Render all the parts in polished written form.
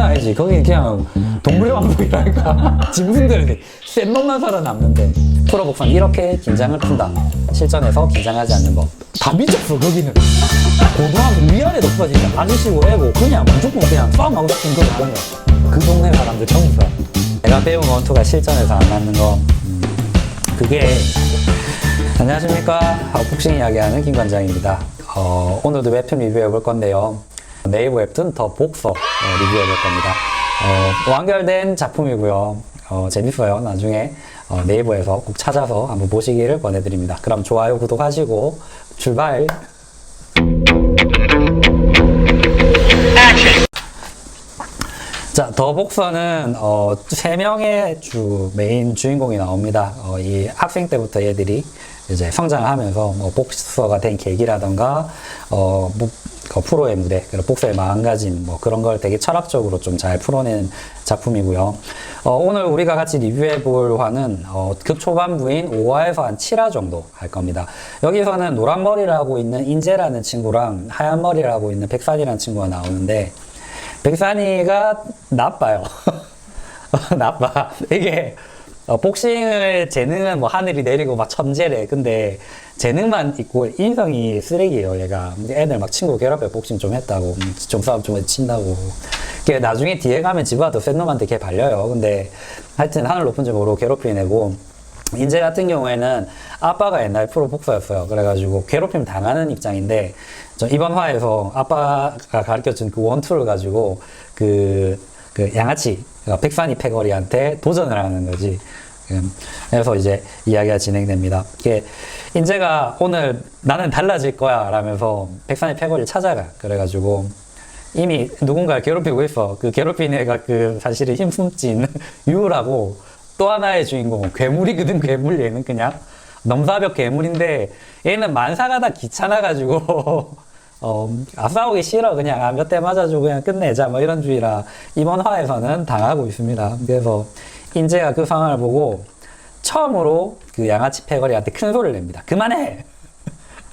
장난 아니지. 거기 그냥 동물의 왕국이라니까. 짐승들은 센 놈만 살아남는데. 프로 복선 이렇게 긴장을 푼다. 실전에서 긴장하지 않는 법. 다 미쳤어 거기는. 고등학교 위아래 높아 진짜. 아저씨고 애고 그냥 무조건 그냥 싸움하고 싶은 그런 거야. 그 동네 사람들 전부 다. 내가 배운 원투가 실전에서 안 맞는 거. 그게 안녕하십니까. 복싱 이야기하는 김관장입니다. 오늘도 웹툰 리뷰해 볼 건데요. 네이버 웹툰 더 복서 리뷰해 볼 겁니다. 완결된 작품이고요. 재밌어요. 나중에 네이버에서 꼭 찾아서 한번 보시기를 권해드립니다. 그럼 좋아요, 구독하시고 출발! 자, 더 복서는 3명의 메인 주인공이 나옵니다. 이 학생 때부터 얘들이 이제 성장하면서 복서가 된 계기라던가 프로의 무대, 복서의 마음가짐 그런 걸 되게 철학적으로 좀 잘 풀어낸 작품이고요. 오늘 우리가 같이 리뷰해 볼 화는 극초반부인 5화에서 한 7화 정도 할 겁니다. 여기서는 노란 머리를 하고 있는 인재라는 친구랑 하얀 머리를 하고 있는 백산이라는 친구가 나오는데, 백산이가 나빠요. 나빠. 이게 복싱을 재능은 하늘이 내리고 막 천재래. 근데 재능만 있고 인성이 쓰레기예요. 얘가 애들 막 친구 괴롭혀 복싱 좀 했다고, 좀 싸움 좀 친다고. 나중에 뒤에 가면 집 와도 센 놈한테 걔 발려요. 근데 하여튼 하늘 높은 줄 모르고 괴롭히는 애고, 인재 같은 경우에는 아빠가 옛날 프로 복서였어요. 그래가지고 괴롭힘 당하는 입장인데, 이번 화에서 아빠가 가르쳐준 그 원투를 가지고 그 양아치 백산이 패거리한테 도전을 하는 거지. 그래서 이제 이야기가 진행됩니다. 이게 인재가 오늘 나는 달라질 거야 라면서 백산이 패거리를 찾아가. 그래가지고 이미 누군가를 괴롭히고 있어. 그 괴롭힌 애가 사실은 힘숨진 유우라고, 또 하나의 주인공은 괴물이거든. 괴물. 얘는 그냥 넘사벽 괴물인데, 얘는 만사가 다 귀찮아가지고 싸우기 싫어. 그냥 몇 대 맞아주고 그냥 끝내자 이런 주의라 이번 화에서는 당하고 있습니다. 그래서 인재가 그 상황을 보고 처음으로 그 양아치 패거리한테 큰 소리를 냅니다. 그만해!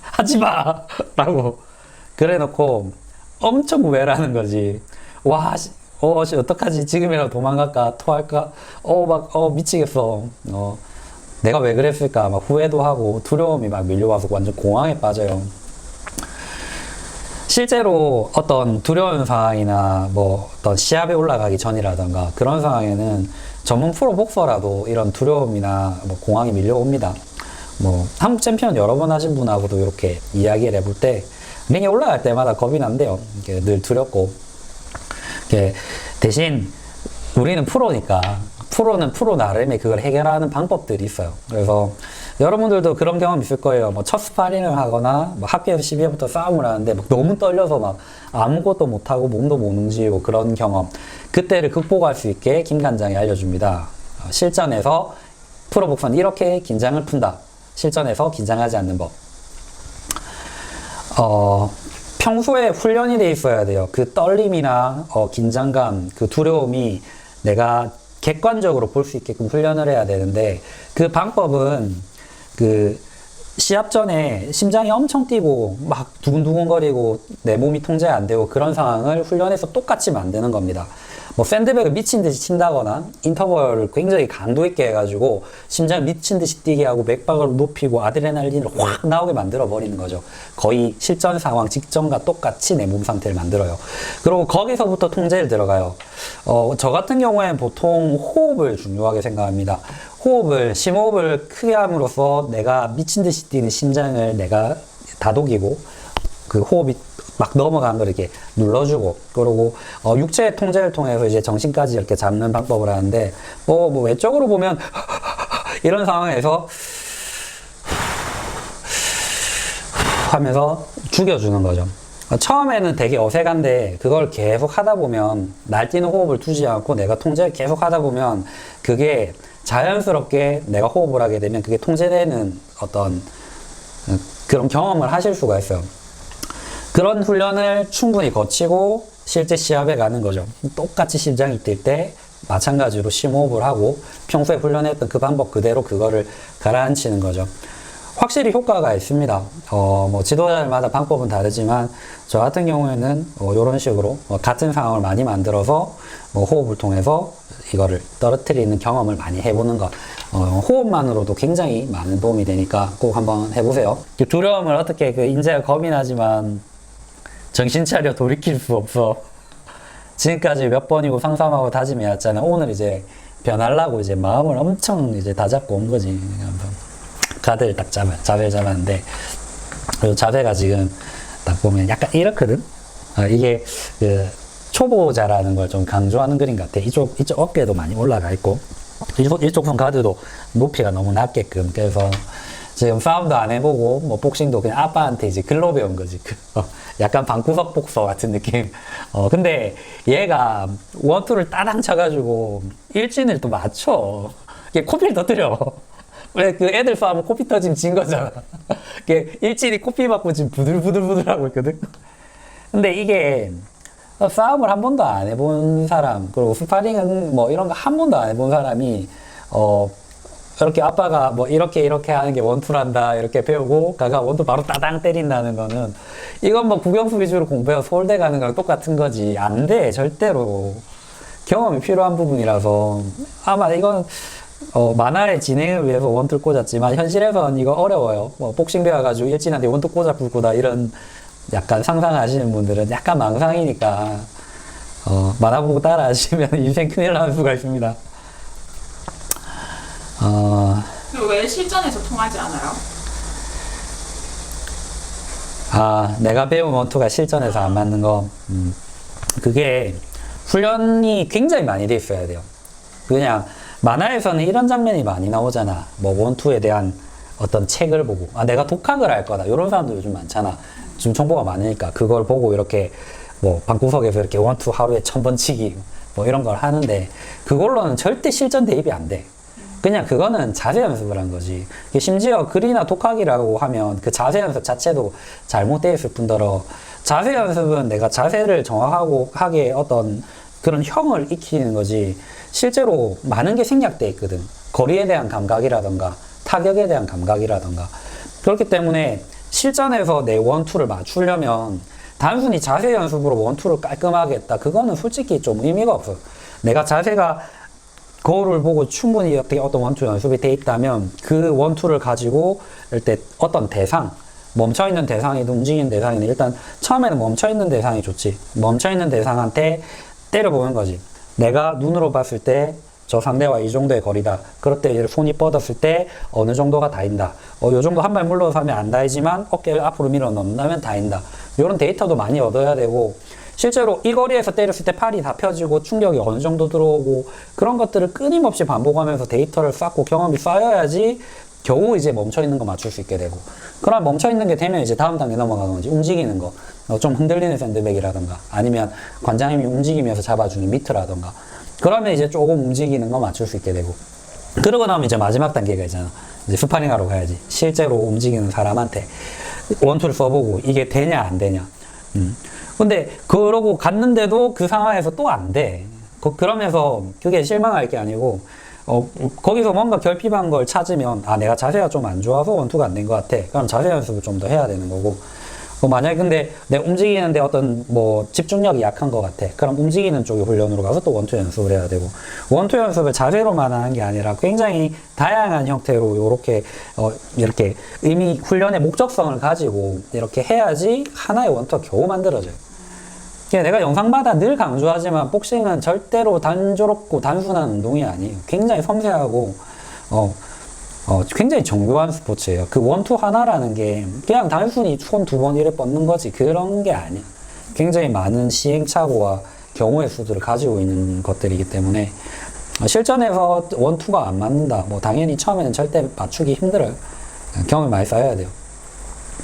하지마! 라고 그래놓고 엄청 우회라는 거지. 와, 어떡하지? 지금이라도 도망갈까? 토할까? 미치겠어. 내가 왜 그랬을까? 후회도 하고 두려움이 밀려와서 완전 공황에 빠져요. 실제로 어떤 두려운 상황이나 어떤 시합에 올라가기 전이라던가 그런 상황에는 전문 프로 복서라도 이런 두려움이나 공황이 밀려옵니다. 한국 챔피언 여러 번 하신 분하고도 이렇게 이야기를 해볼 때 링에 올라갈 때마다 겁이 난대요. 늘 두렵고. 대신 우리는 프로니까, 프로는 프로 나름의 그걸 해결하는 방법들이 있어요. 그래서 여러분들도 그런 경험 있을 거예요. 첫 스파링을 하거나 학교에서 12회부터 싸움을 하는데 너무 떨려서 아무것도 못하고 몸도 못 움직이고 그런 경험, 그때를 극복할 수 있게 김관장이 알려줍니다. 실전에서 프로 복선 이렇게 긴장을 푼다. 실전에서 긴장하지 않는 법. 평소에 훈련이 돼 있어야 돼요. 그 떨림이나 긴장감, 그 두려움이 내가 객관적으로 볼 수 있게끔 훈련을 해야 되는데, 그 방법은 시합 전에 심장이 엄청 뛰고 막 두근두근거리고 내 몸이 통제 안 되고 그런 상황을 훈련해서 똑같이 만드는 겁니다. 샌드백을 미친 듯이 친다거나 인터벌을 굉장히 강도 있게 해가지고 심장 미친 듯이 뛰게 하고 맥박을 높이고 아드레날린을 확 나오게 만들어 버리는 거죠. 거의 실전 상황 직전과 똑같이 내 몸 상태를 만들어요. 그리고 거기서부터 통제를 들어가요. 저 같은 경우에는 보통 호흡을 중요하게 생각합니다. 심호흡을 크게 함으로써 내가 미친 듯이 뛰는 심장을 내가 다독이고, 그 호흡이 막 넘어간 걸 이렇게 눌러주고, 그리고 육체의 통제를 통해서 이제 정신까지 이렇게 잡는 방법을 하는데, 외적으로 보면 이런 상황에서 하면서 죽여주는 거죠. 처음에는 되게 어색한데 그걸 계속 하다 보면, 날뛰는 호흡을 두지 않고 내가 통제를 계속 하다 보면 그게 자연스럽게 내가 호흡을 하게 되면 그게 통제되는 어떤 그런 경험을 하실 수가 있어요. 그런 훈련을 충분히 거치고 실제 시합에 가는 거죠. 똑같이 심장이 뛸 때 마찬가지로 심호흡을 하고 평소에 훈련했던 그 방법 그대로 그거를 가라앉히는 거죠. 확실히 효과가 있습니다. 뭐 지도자들마다 방법은 다르지만 저 같은 경우에는 이런 식으로 같은 상황을 많이 만들어서 호흡을 통해서 이거를 떨어뜨리는 경험을 많이 해보는 것. 호흡만으로도 굉장히 많은 도움이 되니까 꼭 한번 해보세요. 두려움을 어떻게 인제가 겁이 나지만 정신 차려 돌이킬 수 없어. 지금까지 몇 번이고 상상하고 다짐해왔잖아. 오늘 이제 변하려고 이제 마음을 엄청 이제 다잡고 온 거지. 가드를 딱 자세를 잡았는데, 그리고 자세가 지금 딱 보면 약간 이렇거든? 이게 그 초보자라는 걸 좀 강조하는 그림 같아. 이쪽 어깨도 많이 올라가 있고, 이쪽 손 가드도 높이가 너무 낮게끔. 그래서 지금 싸움도 안 해보고, 뭐 복싱도 그냥 아빠한테 이제 글로 배운 거지. 약간 방구석 복서 같은 느낌. 근데 얘가 원투를 따당 쳐가지고 일진을 또 맞춰. 이게 코피를 터뜨려. 왜 그 애들 싸움은 코피 터지면 진 거잖아. 일진이 코피 맞고 지금 부들부들 하고 있거든. 근데 이게 싸움을 한 번도 안 해본 사람, 그리고 스파링은 뭐 이런 거 한 번도 안 해본 사람이 이렇게 아빠가 뭐 이렇게 하는 게 원투란다 이렇게 배우고 가가 원투 바로 따당 때린다는 거는, 이건 뭐 국영수 위주로 공부해서 서울대 가는 거랑 똑같은 거지. 안 돼, 절대로. 경험이 필요한 부분이라서. 아마 이건 만화의 진행을 위해서 원투를 꽂았지만 현실에서는 이거 어려워요. 뭐 복싱 배워가지고 일진한테 원투 꽂아 불 거다 이런 약간 상상하시는 분들은 약간 망상이니까 만화 보고 따라 하시면 인생 큰일 나는 수가 있습니다. 왜 실전에서 통하지 않아요? 내가 배운 원투가 실전에서 안 맞는 거. 그게 훈련이 굉장히 많이 돼 있어야 돼요. 그냥 만화에서는 이런 장면이 많이 나오잖아. 뭐 원투에 대한 어떤 책을 보고 내가 독학을 할 거다 이런 사람도 요즘 많잖아. 지금 정보가 많으니까 그걸 보고 이렇게 뭐 방구석에서 이렇게 원투 하루에 1000번 치기 뭐 이런 걸 하는데, 그걸로는 절대 실전 대입이 안 돼. 그냥 그거는 자세 연습을 한 거지. 심지어 글이나 독학이라고 하면 그 자세 연습 자체도 잘못되어 있을 뿐더러, 자세 연습은 내가 자세를 정확하고 하게 어떤 그런 형을 익히는 거지, 실제로 많은 게 생략되어 있거든. 거리에 대한 감각이라던가 타격에 대한 감각이라던가. 그렇기 때문에 실전에서 내 원투를 맞추려면 단순히 자세 연습으로 원투를 깔끔하게 했다, 그거는 솔직히 좀 의미가 없어. 내가 자세가 거울을 보고 충분히 이렇게 어떤 원투 연습이 돼 있다면 그 원투를 가지고 일단 어떤 대상, 멈춰있는 대상이든 움직이는 대상이든, 일단 처음에는 멈춰있는 대상이 좋지. 멈춰있는 대상한테 때려보는 거지. 내가 눈으로 봤을 때 저 상대와 이 정도의 거리다. 그럴 때 손이 뻗었을 때 어느 정도가 닿인다. 요 정도 한 발 물러서 하면 안 닿이지만 어깨를 앞으로 밀어 넣는다면 닿인다. 이런 데이터도 많이 얻어야 되고, 실제로 이 거리에서 때렸을 때 팔이 다 펴지고 충격이 어느 정도 들어오고, 그런 것들을 끊임없이 반복하면서 데이터를 쌓고 경험이 쌓여야지 겨우 이제 멈춰있는 거 맞출 수 있게 되고, 그럼 멈춰있는 게 되면 이제 다음 단계 넘어가는 거지. 움직이는 거. 좀 흔들리는 샌드백이라던가 아니면 관장님이 움직이면서 잡아주는 미트라던가, 그러면 이제 조금 움직이는 거 맞출 수 있게 되고, 그러고 나면 이제 마지막 단계가 있잖아. 이제 스파링 하러 가야지. 실제로 움직이는 사람한테 원투를 써보고 이게 되냐 안 되냐. 근데 그러고 갔는데도 그 상황에서 또 안 돼. 그러면서 그게 실망할 게 아니고, 거기서 뭔가 결핍한 걸 찾으면, 내가 자세가 좀 안 좋아서 원투가 안 된 것 같아. 그럼 자세 연습을 좀 더 해야 되는 거고, 만약에 근데 내가 움직이는데 어떤 뭐 집중력이 약한 것 같아. 그럼 움직이는 쪽의 훈련으로 가서 또 원투 연습을 해야 되고, 원투 연습을 자세로만 하는 게 아니라 굉장히 다양한 형태로 이렇게 의미, 훈련의 목적성을 가지고 이렇게 해야지 하나의 원투가 겨우 만들어져요. 내가 영상마다 늘 강조하지만 복싱은 절대로 단조롭고 단순한 운동이 아니에요. 굉장히 섬세하고 굉장히 정교한 스포츠예요. 그 원투 하나라는 게 그냥 단순히 손 두 번 이래 뻗는 거지 그런 게 아니야. 굉장히 많은 시행착오와 경우의 수들을 가지고 있는 것들이기 때문에 실전에서 원투가 안 맞는다, 뭐 당연히 처음에는 절대 맞추기 힘들어요. 경험을 많이 쌓아야 돼요.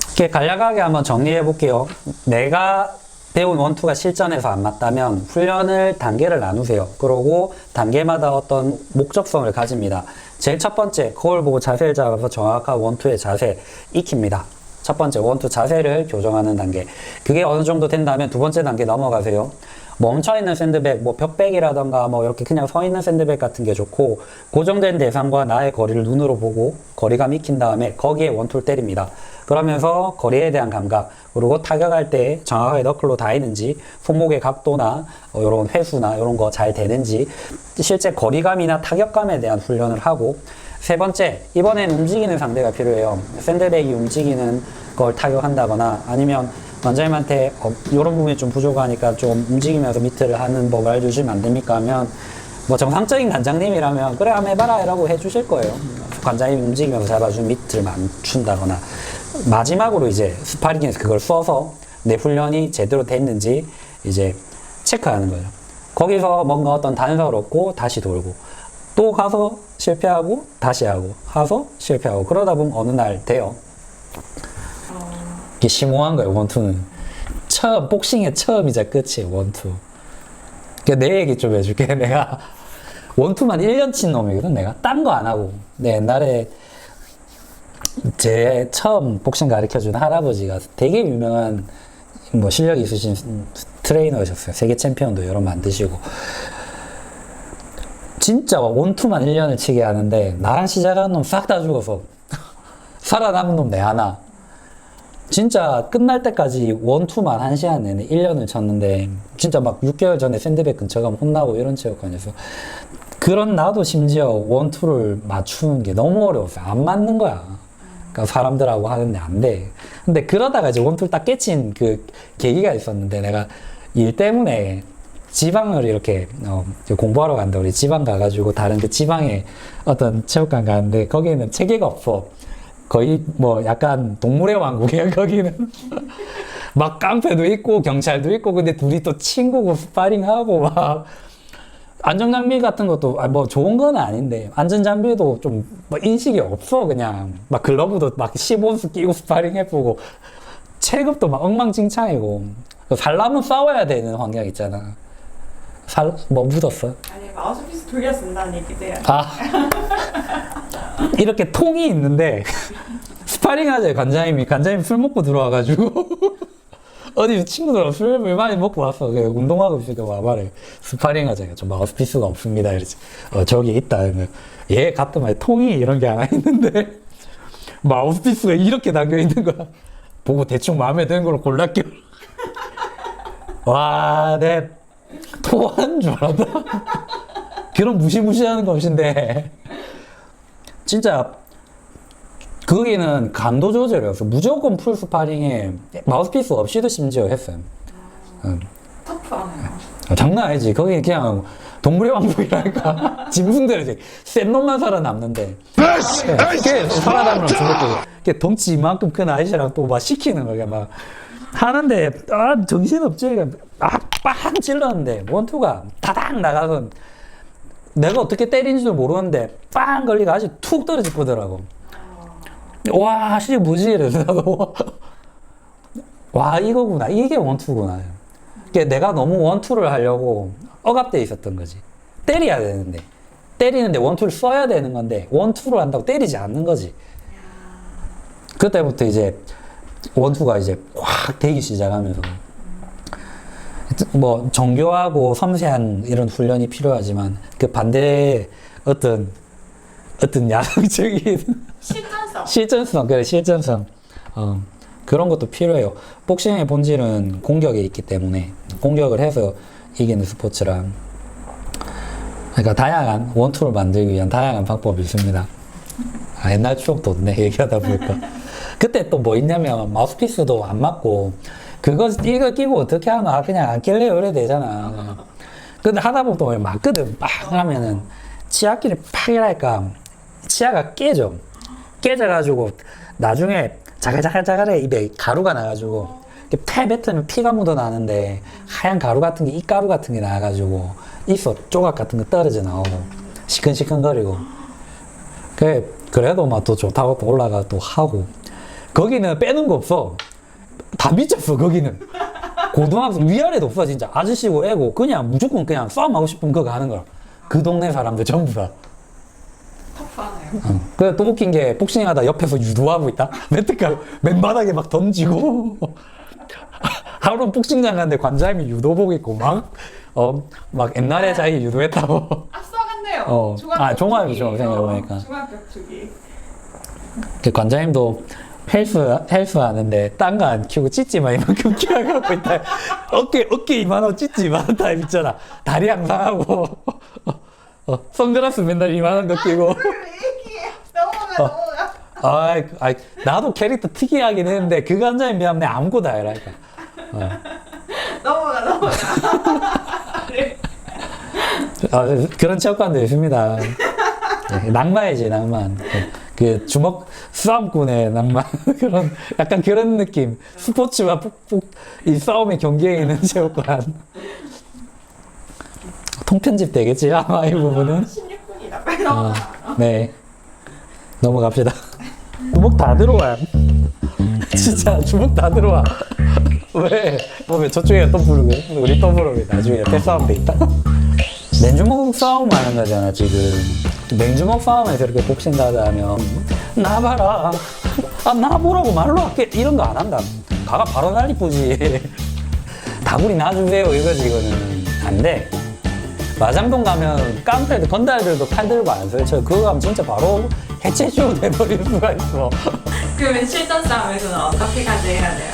이렇게 간략하게 한번 정리해 볼게요. 내가 배운 원투가 실전에서 안 맞다면 훈련을 단계를 나누세요. 그러고 단계마다 어떤 목적성을 가집니다. 제일 첫 번째, 거울 보고 자세를 잡아서 정확한 원투의 자세 익힙니다. 첫 번째 원투 자세를 교정하는 단계. 그게 어느 정도 된다면 두 번째 단계 넘어가세요. 멈춰있는 샌드백, 뭐 벽백이라던가 뭐 이렇게 그냥 서 있는 샌드백 같은 게 좋고, 고정된 대상과 나의 거리를 눈으로 보고 거리감 익힌 다음에 거기에 원투를 때립니다. 그러면서 거리에 대한 감각, 그리고 타격할 때 정확하게 너클로 닿이는지, 손목의 각도나 이런 회수나 이런 거 잘 되는지, 실제 거리감이나 타격감에 대한 훈련을 하고, 세 번째, 이번엔 움직이는 상대가 필요해요. 샌드백이 움직이는 걸 타격한다거나 아니면 원장님한테 이런 부분이 좀 부족하니까 좀 움직이면서 미트를 하는 법을 알려주시면 안 됩니까? 하면 뭐 정상적인 관장님이라면 그래 한번 해봐라 라고 해주실 거예요. 관장님이 움직이면서 잡아준 미트를 맞춘다거나, 마지막으로 이제 스파링에서 그걸 써서 내 훈련이 제대로 됐는지 이제 체크하는 거죠. 거기서 뭔가 어떤 단서를 얻고 다시 돌고, 또 가서 실패하고 다시 하고, 가서 실패하고, 그러다 보면 어느 날 돼요. 이게 심오한 거예요, 원투는. 복싱의 처음이자 끝이에요, 원투. 그러니까 내 얘기 좀 해줄게. 내가 원투만 1년 친 놈이거든, 내가. 딴 거 안 하고. 내 옛날에 제 처음 복싱 가르쳐준 할아버지가 되게 유명한 뭐 실력 있으신 트레이너셨어요. 세계 챔피언도 여러 만드시고. 진짜 원투만 1년을 치게 하는데, 나랑 시작한 놈 싹 다 죽어서 살아남은 놈 내 하나. 진짜 끝날 때까지 원투만 1시간 내내 1년을 쳤는데, 진짜 막 6개월 전에 샌드백 근처 가면 혼나고 이런 체육관에서. 그런 나도 심지어 원투를 맞추는 게 너무 어려웠어요. 안 맞는 거야. 그러니까 사람들하고 하는데 안 돼. 근데 그러다가 이제 원투를 딱 깨친 그 계기가 있었는데, 내가 일 때문에 지방을 이렇게 공부하러 간다. 우리 지방 가가지고 다른 그 지방에 어떤 체육관 가는데, 거기는 체계가 없어. 거의 뭐 약간 동물의 왕국이야, 거기는. 막 깡패도 있고 경찰도 있고, 근데 둘이 또 친구고 스파링하고 막. 안전장비 같은 것도 뭐 좋은 건 아닌데, 안전장비도 좀 뭐 인식이 없어. 그냥 막 글러브도 막 15온스 끼고 스파링 해보고, 체급도 막 엉망진창이고. 살려면 싸워야 되는 환경 있잖아. 뭐 묻었어? 아니, 마우스피스 돌려 쓴다는 얘기세요. 아. 이렇게 통이 있는데, 스파링 하자, 관장님이 술 먹고 들어와가지고, 어디 친구들하고 술 많이 먹고 왔어. 운동하고 있으니까 와봐래. 스파링 하자. 저 마우스피스가 없습니다. 이러지. 저기 있다. 얘 같은 말 통이 이런 게 하나 있는데, 마우스피스가 이렇게 담겨 있는 거야. 보고 대충 마음에 드는 걸로 골랐겨. 와, 내 토한 줄 알았다. 그런 무시무시하는 것인데, 진짜 거기는 감도 조절이었어. 무조건 풀 스파링에 마우스피스 없이도 심지어 했어요. 터프하네요. 장난 아니지. 거기 그냥 동물의 왕국이라니까. 짐승들이지. 센 놈만 살아남는데. 걔 살아남으면 죽었고. 걔 덩치 이만큼 큰 아이씨랑 또 막 시키는 거야. 막 하는데, 정신없지. 빵 찔렀는데, 원투가 다닥 나가서 내가 어떻게 때린지도 모르는데, 빵 걸리고 아주 툭 떨어지더라고. 와, 이게 뭐지? 이래서 나도. 와, 이거구나. 이게 원투구나. 그러니까 내가 너무 원투를 하려고 억압돼 있었던 거지. 때려야 되는데. 때리는데 원투를 써야 되는 건데, 원투를 한다고 때리지 않는 거지. 그때부터 이제 원투가 이제 확 되기 시작하면서, 뭐 정교하고 섬세한 이런 훈련이 필요하지만, 그 반대에 어떤 야성적인 실전성, 그래, 실전성. 그런 것도 필요해요. 복싱의 본질은 공격에 있기 때문에, 공격을 해서 이기는 스포츠라. 그러니까 다양한 원투를 만들기 위한 다양한 방법이 있습니다. 옛날 추억 돋네, 얘기하다 보니까. 그때 또 뭐 있냐면, 마우스피스도 안 맞고, 이거 끼고 어떻게 하나, 그냥 안 낄래, 이래 되잖아. 근데 하다 보면 또 맞거든. 막 하면은, 치아끼리 팍 이랄까, 치아가 깨져가지고, 나중에 자글자글자글해 입에 가루가 나가지고, 패 뱉으면 피가 묻어나는데, 하얀 가루 같은 게, 입가루 같은 게 나와가지고, 입속 조각 같은 거 떨어져 나오고, 시큰시큰거리고. 그래도 막 또 좋다고 또 올라가 또 하고. 거기는 빼는 거 없어. 다 미쳤어, 거기는. 고등학생 위아래도 없어, 진짜. 아저씨고 애고, 그냥 무조건 그냥 싸움하고 싶으면 그거 하는 거야. 그 동네 사람들 전부 다. 터프하네요. 그래 또 웃긴 게 복싱하다 옆에서 유도하고 있다. 매트가 맨바닥에 막 던지고. 하루는 복싱장 갔는데 관장님이 유도복 입고 막 옛날에 자기 유도했다고. 앞서갔네요. 종합이죠, 생각해보니까. 중학격투기. 그 관장님도 헬스 하는데 딴 거 안 키우고 찢지만 이만큼 키워갖고 있다. 어깨 이만하고 찢지 이만한 타입 있잖아. 다리 항상 하고 선글라스 맨날 이만한 거 끼고. 얘기해. 넘어가. 나도 캐릭터 특이하긴 했는데 그 관장님 비하면 내 아무것도 아니라니까. 넘어가. 네. 그런 체육관도 있습니다. 낭만이지, 낭만. 그 주먹 싸움꾼의 낭만. 약간 그런 느낌. 스포츠와 이 싸움의 경계에 있는 체육관. 통편집 되겠지, 아마 이 부분은. 16분이다. 빨리 넘어가. 네. 넘어갑시다. 주먹 다 들어와. 진짜 주먹 다 들어와. 왜? 왜 저쪽에 또 부르고, 우리 또 부르고, 나중에 패싸움 돼 있다. 맨주먹 싸움 하는 거잖아, 지금. 맨주먹 싸움에서 이렇게 복싱 가자면, 나 봐라. 나 보라고 말로 할게. 이런 거 안 한다. 가가 바로 난리 뿌지. 다구리 놔주세요. 이거지, 이거는. 안 돼. 마장동 가면 깡패들, 건달들도 칼 들고 안 써요. 그거 가면 진짜 바로 해체쇼 돼버릴 수가 있어. 그러면 실전 싸움에서는 어떻게까지 해야 돼요?